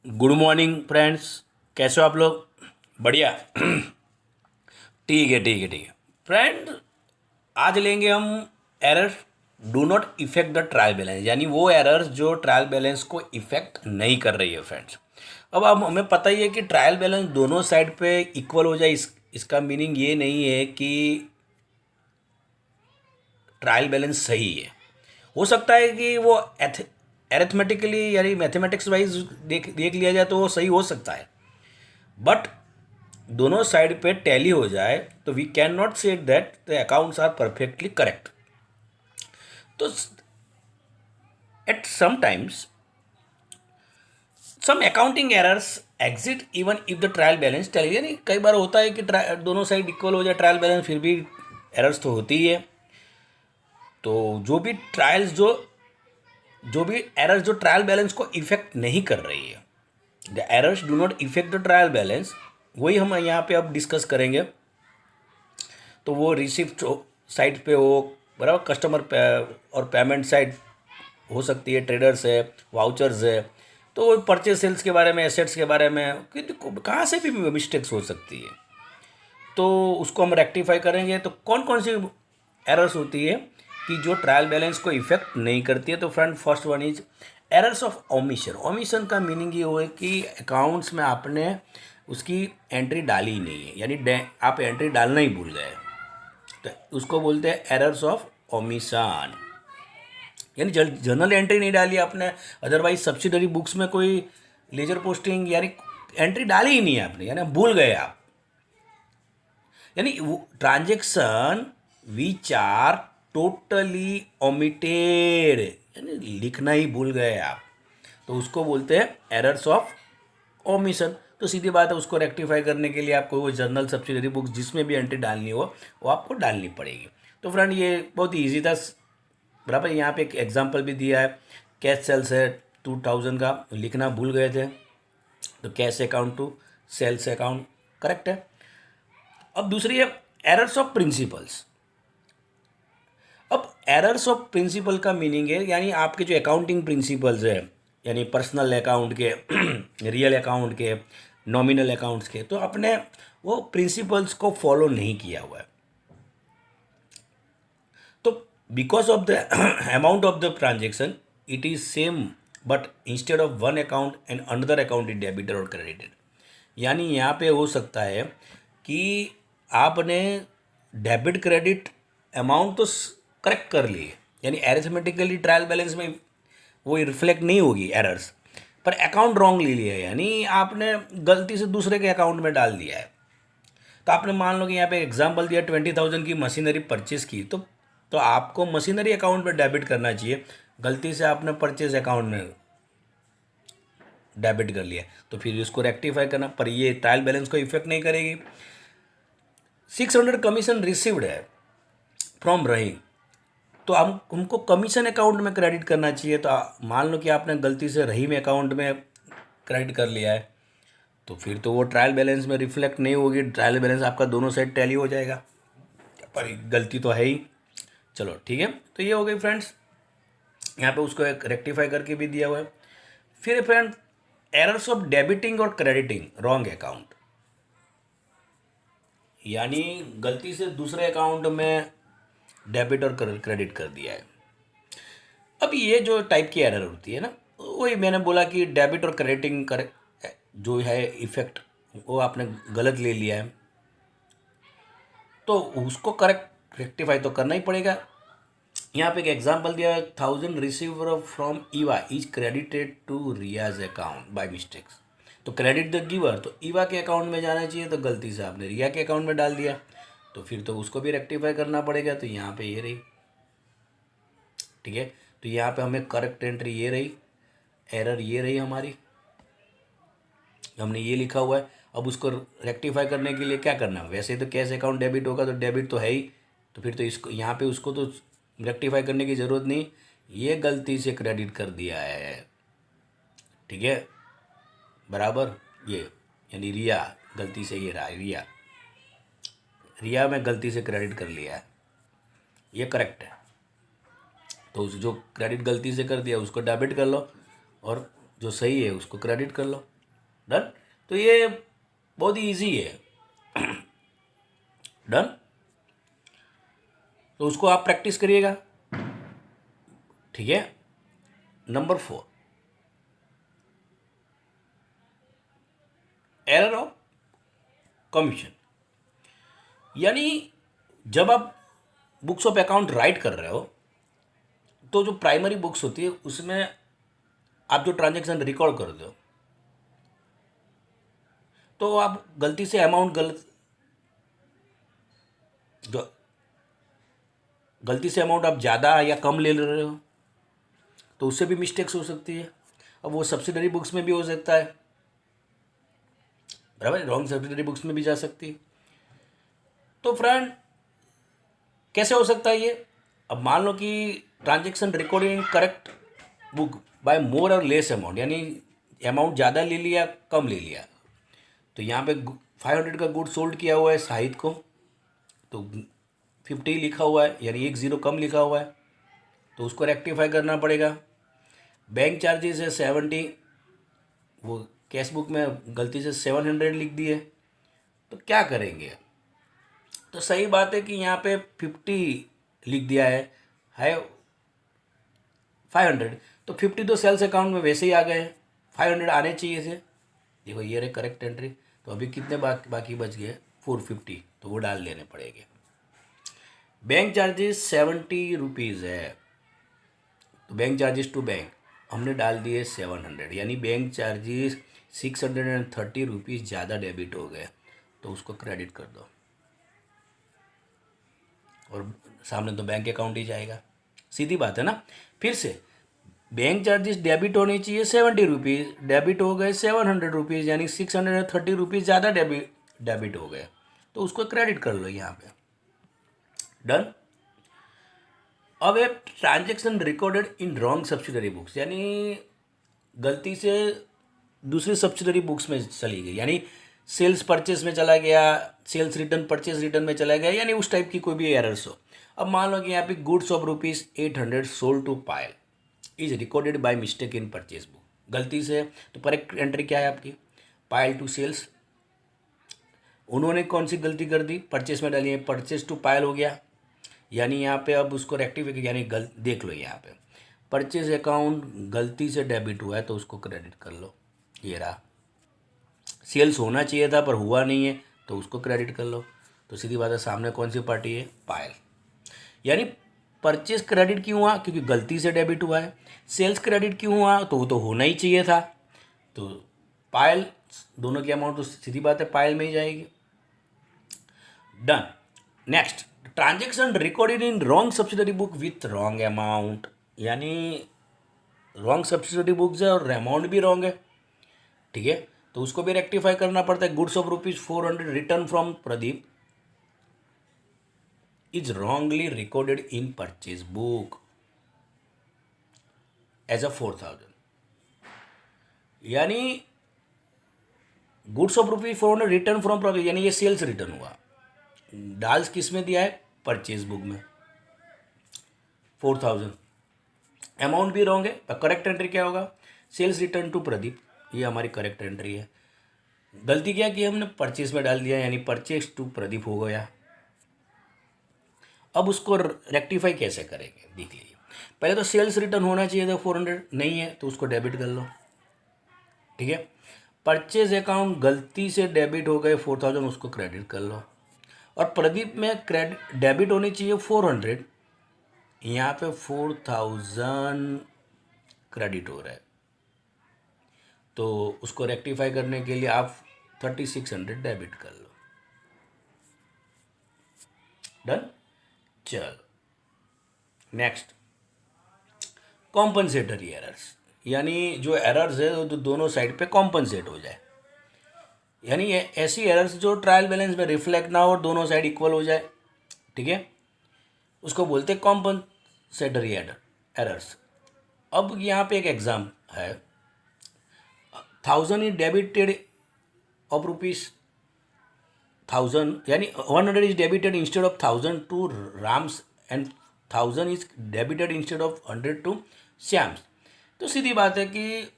Good morning friends. कैसे हो आप लोग? बढ़िया। ठीक है फ्रेंड। आज लेंगे हम error do not effect the trial balance, यानी वो एरर्स जो ट्रायल बैलेंस को इफेक्ट नहीं कर रही है फ्रेंड्स। अब हमें पता ही है कि ट्रायल बैलेंस दोनों साइड पे इक्वल हो जाए, इसका मीनिंग ये नहीं है कि ट्रायल बैलेंस सही है। हो सकता है कि वो एरिथमेटिकली यानी मैथमेटिक्स वाइज देख देख लिया जाए तो वो सही हो सकता है, बट दोनों साइड पे टैली हो जाए तो we can not say that the accounts are perfectly correct. तो at some times some accounting errors exit even if the trial balance tally, यानी कई बार होता है कि दोनों साइड इक्वल हो जाए ट्रायल बैलेंस, फिर भी एरर्स तो होती ही है। तो जो भी एरर्स जो ट्रायल बैलेंस को इफेक्ट नहीं कर रही है, the errors do not effect the trial balance, वही हम यहाँ पे अब डिस्कस करेंगे। तो वो रिसिप्ट साइड पे हो, बराबर, कस्टमर पे और पेमेंट साइड हो सकती है, ट्रेडर्स है, वाउचर्स है। तो वो परचेज सेल्स के बारे में, एसेट्स के बारे में कहाँ से भी मिस्टेक्स हो सकती है, तो उसको हम रेक्टिफाई करेंगे। तो कौन कौन सी एरर्स होती है कि जो ट्रायल बैलेंस को इफेक्ट नहीं करती है? तो friend, first one is errors of omission. Omission का मीनिंग ये हुआ कि अकाउंट्स में आपने उसकी एंट्री डाली ही नहीं है, यानी आप एंट्री डालना ही भूल गए, तो उसको बोलते हैं एरर्स ऑफ ओमिशन। यानी जर्नल एंट्री नहीं डाली आपने, अदरवाइज सब्सिडरी बुक्स में कोई लेजर पोस्टिंग यानी एंट्री डाली ही नहीं है आपने, यानी भूल गए आप। यानी transaction which are totally omitted, यानी लिखना ही भूल गए आप, तो उसको बोलते हैं एरर्स ऑफ ओमिशन। तो सीधी बात है, उसको रेक्टिफाई करने के लिए आपको वो जर्नल सब्सिडरी बुक्स जिसमें भी एंट्री डालनी हो वो आपको डालनी पड़ेगी। तो फ्रेंड, ये बहुत ईजी था, बराबर। यहाँ पे एक एग्जांपल भी दिया है, कैश सेल्स है 2000 का, लिखना भूल गए थे, तो cash account to sales account, correct है। अब दूसरी है एरर्स ऑफ प्रिंसिपल्स। अब एरर्स ऑफ प्रिंसिपल का मीनिंग है, यानी आपके जो अकाउंटिंग प्रिंसिपल्स है, यानी पर्सनल अकाउंट के, रियल अकाउंट के, नॉमिनल अकाउंट्स के, तो आपने वो प्रिंसिपल्स को फॉलो नहीं किया हुआ है। तो because of the amount of the transaction it is same, but instead of one account and another account is debited और क्रेडिटेड। यानी यहाँ पे हो सकता है कि आपने डेबिट क्रेडिट अमाउंट तो करेक्ट कर लिए, यानी एरिथमेटिकली ट्रायल बैलेंस में वो रिफ्लेक्ट नहीं होगी एरर्स, पर अकाउंट रॉन्ग ले लिया है, यानी आपने गलती से दूसरे के अकाउंट में डाल दिया है। तो आपने मान लो कि यहाँ पे एग्जांपल दिया 20,000 की मशीनरी परचेज की, तो आपको मशीनरी अकाउंट में डेबिट करना चाहिए, गलती से आपने परचेज अकाउंट में डेबिट कर लिया, तो फिर इसको रेक्टिफाई करना, पर ये ट्रायल बैलेंस को इफेक्ट नहीं करेगी। 600 कमीशन रिसीव्ड है फ्रॉम रही, तो हम हमको कमीशन अकाउंट में क्रेडिट करना चाहिए। तो मान लो कि आपने गलती से रहीम अकाउंट में क्रेडिट कर लिया है, तो फिर तो वो ट्रायल बैलेंस में रिफ्लेक्ट नहीं होगी, ट्रायल बैलेंस आपका दोनों साइड टैली हो जाएगा, पर गलती तो है ही। चलो ठीक है, तो ये हो गई फ्रेंड्स, यहाँ पे उसको एक रेक्टिफाई करके भी दिया हुआ है। फिर फ्रेंड, एरर्स ऑफ डेबिटिंग और क्रेडिटिंग रॉन्ग अकाउंट, यानी गलती से दूसरे अकाउंट में डेबिट और क्रेडिट कर दिया है। अब ये जो टाइप की एरर होती है ना, वही मैंने बोला कि डेबिट और क्रेडिटिंग कर जो है इफेक्ट, वो आपने गलत ले लिया है, तो उसको करेक्ट रेक्टिफाई तो करना ही पड़ेगा। यहाँ पे एक एग्जांपल दिया है, 1000 receiver from Eva is credited to Riyaz account by mistakes. तो क्रेडिट द गिवर, तो ईवा के अकाउंट में जाना चाहिए, तो गलती से आपने रिया के अकाउंट में डाल दिया, तो फिर तो उसको भी रेक्टिफाई करना पड़ेगा। तो यहाँ पे ये रही, ठीक है। तो यहाँ पे हमें करेक्ट एंट्री ये रही, एरर ये रही हमारी, हमने ये लिखा हुआ है। अब उसको रेक्टिफाई करने के लिए क्या करना है? वैसे तो कैश अकाउंट डेबिट होगा, तो डेबिट तो है ही, तो फिर तो इसको यहाँ पे उसको तो रेक्टिफाई करने की ज़रूरत नहीं, ये गलती से क्रेडिट कर दिया है, ठीक है, बराबर। ये यानी रिया, गलती से ये रहा रिया, रिया में गलती से क्रेडिट कर लिया है, ये करेक्ट है। तो उस जो क्रेडिट गलती से कर दिया उसको डेबिट कर लो, और जो सही है उसको क्रेडिट कर लो, डन। तो ये बहुत ही ईजी है। डन। तो उसको आप प्रैक्टिस करिएगा, ठीक है। Number 4, error of commission. यानी जब आप बुक्स ऑफ अकाउंट राइट कर रहे हो तो जो प्राइमरी बुक्स होती है उसमें आप जो ट्रांजैक्शन रिकॉर्ड करते हो तो आप गलती से अमाउंट गलती से अमाउंट आप ज़्यादा या कम ले रहे हो तो उससे भी मिस्टेक्स हो सकती है। अब वो सब्सिडरी बुक्स में भी हो सकता है, बराबर, रॉन्ग सब्सिडरी बुक्स में भी जा सकती है। तो फ्रेंड कैसे हो सकता है ये? अब मान लो कि transaction recorded in correct book by more और लेस अमाउंट, यानी अमाउंट ज़्यादा ले लिया कम ले लिया। तो यहाँ पे 500 का गुड सोल्ड किया हुआ है साहिद को, तो 50 लिखा हुआ है, यानी 1 0 कम लिखा हुआ है, तो उसको रेक्टिफाई करना पड़ेगा। बैंक चार्जेस है 70, वो कैश बुक में गलती से 700 लिख दिए, तो क्या करेंगे? तो सही बात है कि यहाँ पे 50 लिख दिया है 500, तो 50 तो सेल्स अकाउंट में वैसे ही आ गए, 500 आने चाहिए थे। देखो ये रहे करेक्ट एंट्री। तो अभी कितने बाकी बच गए? 450, तो वो डाल लेने पड़ेंगे। बैंक चार्जेस 70 रुपीज़ है, तो बैंक चार्जेस टू बैंक हमने डाल दिए 700, यानी बैंक चार्जेस 630 रुपीज़ ज़्यादा डेबिट हो गए, तो उसको क्रेडिट कर दो और सामने तो बैंक अकाउंट ही जाएगा। सीधी बात है ना। फिर से बैंक चार्जेस डेबिट होने चाहिए 70 रुपीज़, डेबिट हो गए 700 रुपीज़, यानी 630 रुपीज़ ज़्यादा डेबिट हो गए, तो उसको क्रेडिट कर लो यहाँ पे। डन। अब a transaction recorded in wrong subsidiary books, यानी गलती से दूसरी सब्सिडरी बुक्स में चली गई, यानी सेल्स परचेस में चला गया, सेल्स रिटर्न परचेस रिटर्न में चला गया, यानी उस टाइप की कोई भी एरर्स हो। अब मान लो कि यहाँ पे goods of ₹800 sold to Payal is recorded by mistake in purchase book, गलती से। तो करेक्ट एंट्री क्या है आपकी? Payal to sales. उन्होंने कौन सी गलती कर दी? परचेस में डाली है, परचेस टू पायल हो गया, यानी यहाँ पे अब उसको रेक्टिफिकेशन, यानी देख लो यहाँ पे परचेज अकाउंट गलती से डेबिट हुआ है तो उसको क्रेडिट कर लो, ये रहा। सेल्स होना चाहिए था पर हुआ नहीं है तो उसको क्रेडिट कर लो। तो सीधी बात है, सामने कौन सी पार्टी है? पायल। यानी परचेज क्रेडिट क्यों हुआ? क्योंकि गलती से डेबिट हुआ है। सेल्स क्रेडिट क्यों हुआ? तो वो तो होना ही चाहिए था। तो पायल, दोनों की अमाउंट तो सीधी बात है पायल में ही जाएगी। Done. Next, transaction recorded in wrong subsidiary book with wrong amount, यानी रॉन्ग सब्सिडरी बुक है और अमाउंट भी रॉन्ग है, ठीक है, तो उसको भी रेक्टिफाई करना पड़ता है। Goods of ₹400 return from Pradeep is wrongly recorded in purchase book as a 4000, यानी goods of ₹400 return from Pradeep, यानी ये सेल्स रिटर्न हुआ, डाल्स किस में दिया है? परचेज बुक में 4000। अमाउंट भी रॉन्ग है, तो करेक्ट एंट्री क्या होगा? सेल्स रिटर्न टू प्रदीप, ये हमारी करेक्ट एंट्री है। गलती क्या की हमने? परचेज में डाल दिया, यानी परचेज टू प्रदीप हो गया। अब उसको रेक्टिफाई कैसे करेंगे देख लीजिए। पहले तो सेल्स रिटर्न होना चाहिए था 400, नहीं है तो उसको डेबिट कर लो, ठीक है। परचेज अकाउंट गलती से डेबिट हो गए 4000, उसको क्रेडिट कर लो। और प्रदीप में क्रेडिट डेबिट होनी चाहिए 400, यहाँ पे 4000 क्रेडिट हो रहा है, तो उसको रेक्टिफाई करने के लिए आप 3600 डेबिट कर लो। डन। चल नेक्स्ट, कॉम्पनसेटरी एरर्स, यानी जो एरर्स है वो तो दोनों साइड पे कॉम्पनसेट हो जाए, यानी ऐसी एरर्स जो ट्रायल बैलेंस में रिफ्लेक्ट ना हो और दोनों साइड इक्वल हो जाए, ठीक है, उसको बोलते हैं कॉम्पनसेटरी एरर्स। अब यहाँ पे एक एग्जाम है, 1000 इज डेबिटेड ऑफ ₹1000, यानी 100 is debited instead of 1000 to Ram's and 1000 is debited instead of 100 to Shyam's. तो सीधी बात है कि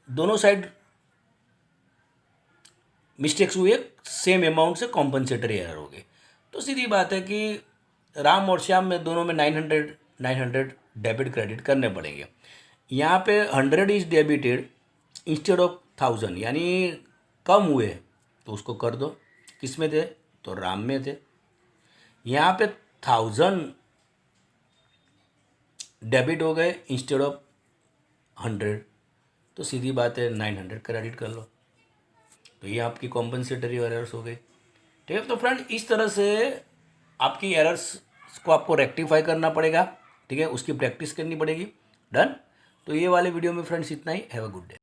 दोनों साइड मिस्टेक्स हुई है, सेम अमाउंट से कॉम्पनसेटरी एरर हो गई। तो सीधी बात है कि राम और श्याम में दोनों में 900 डेबिट क्रेडिट करने पड़ेंगे। यहाँ पे 100 इज डेबिटेड इंस्टेड ऑफ 1000, यानी कम हुए तो उसको कर दो। किस में थे? तो राम में थे। यहाँ पे 1000 डेबिट हो गए इंस्टेड ऑफ 100, तो सीधी बात है 900 क्रेडिट कर लो। तो ये आपकी कॉम्पनसेटरी एरर्स हो गई। ठीक है, तो फ्रेंड इस तरह से आपकी एरर्स को आपको रेक्टिफाई करना पड़ेगा। ठीक है, उसकी प्रैक्टिस करनी पड़ेगी। डन। तो ये वाले वीडियो में फ्रेंड्स इतना ही। Have a good day.